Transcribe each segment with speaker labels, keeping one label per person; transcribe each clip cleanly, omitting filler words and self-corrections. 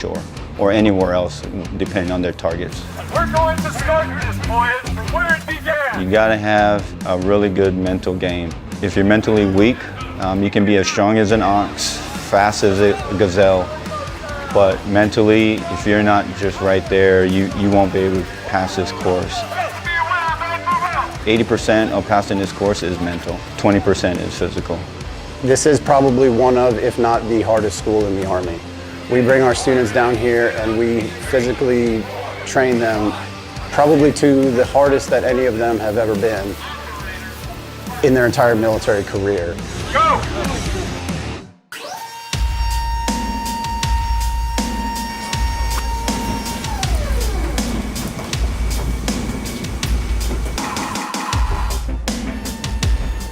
Speaker 1: shore or anywhere else, depending on their targets.
Speaker 2: We're going to start this, boys, from where it began.
Speaker 1: You gotta have a really good mental game. If you're mentally weak, you can be as strong as an ox, fast as a gazelle, but mentally, if you're not just right there, you won't be able to pass this course. 80% of passing this course is mental, 20% is physical.
Speaker 3: This is probably one of, if not the hardest school in the Army. We bring our students down here and we physically train them probably to the hardest that any of them have ever been in their entire military career.
Speaker 2: Go!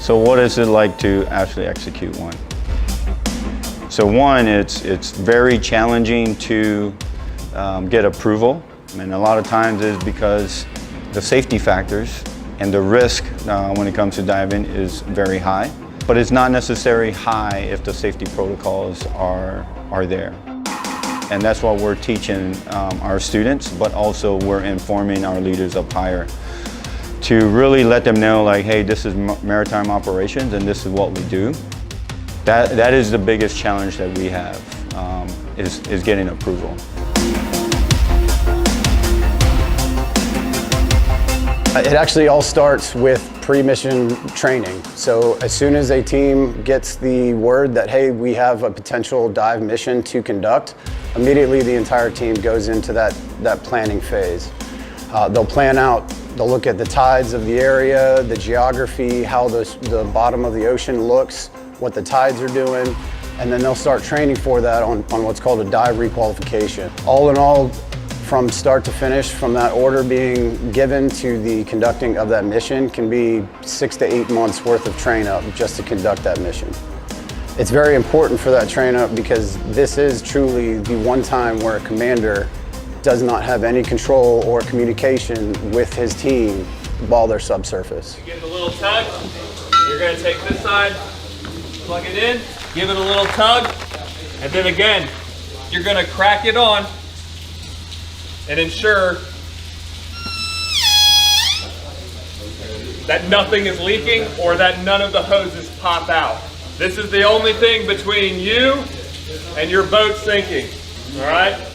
Speaker 1: So what is it like to actually execute one? So one, it's very challenging to get approval. And a lot of times is because the safety factors and the risk when it comes to diving is very high. But it's not necessarily high if the safety protocols are there. And that's what we're teaching our students, but also we're informing our leaders up higher to really let them know, like, hey, this is maritime operations and this is what we do. That is the biggest challenge that we have, is getting approval.
Speaker 3: It actually all starts with pre-mission training. So as soon as a team gets the word that, hey, we have a potential dive mission to conduct, immediately the entire team goes into that planning phase. They'll plan out, they'll look at the tides of the area, the geography, how the bottom of the ocean looks, what the tides are doing, and then they'll start training for that on what's called a dive requalification. All in all, from start to finish, from that order being given to the conducting of that mission can be 6 to 8 months worth of train up just to conduct that mission. It's very important for that train up because this is truly the one time where a commander does not have any control or communication with his team while they're subsurface.
Speaker 4: Give it a little tug. You're going to take this side, plug it in, give it a little tug, and then again, you're going to crack it on and ensure that nothing is leaking or that none of the hoses pop out. This is the only thing between you and your boat sinking, all right?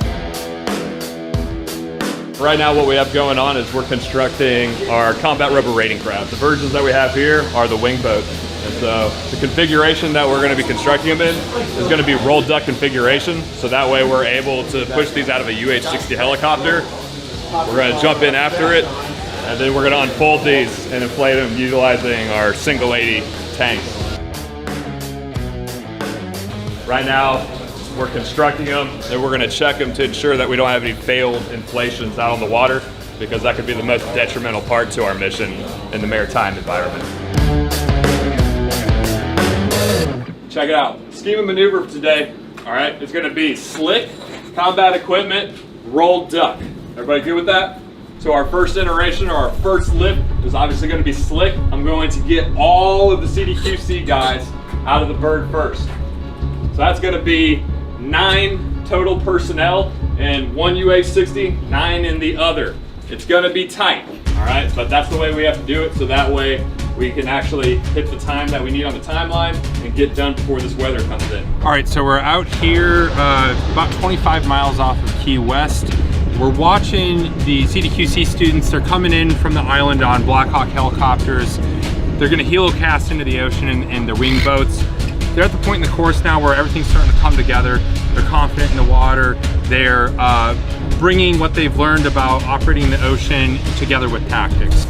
Speaker 4: Right now what we have going on is we're constructing our combat rubber raiding craft. The versions that we have here are the wing boats. And so the configuration that we're going to be constructing them in is going to be rolled duck configuration. So that way we're able to push these out of a UH-60 helicopter. We're going to jump in after it, and then we're going to unfold these and inflate them utilizing our single 80 tanks. Right now, we're constructing them, and we're going to check them to ensure that we don't have any failed inflations out on the water, because that could be the most detrimental part to our mission in the maritime environment. Check it out. Scheme of maneuver for today, all right, it's going to be slick, combat equipment, rolled duck. Everybody good with that? So our first iteration, or our first lift, is obviously going to be slick. I'm going to get all of the CDQC guys out of the bird first. So that's going to be 9 total personnel and 1 UH-60, 9 in the other. It's going to be tight, all right? But that's the way we have to do it, so that way we can actually hit the time that we need on the timeline and get done before this weather comes in.
Speaker 5: All right, so we're out here about 25 miles off of Key West. We're watching the CDQC students. They're coming in from the island on Black Hawk helicopters. They're going to helocast into the ocean in the wing boats. They're at the point in the course now where everything's starting to come together. They're confident in the water. They're bringing what they've learned about operating the ocean together with tactics.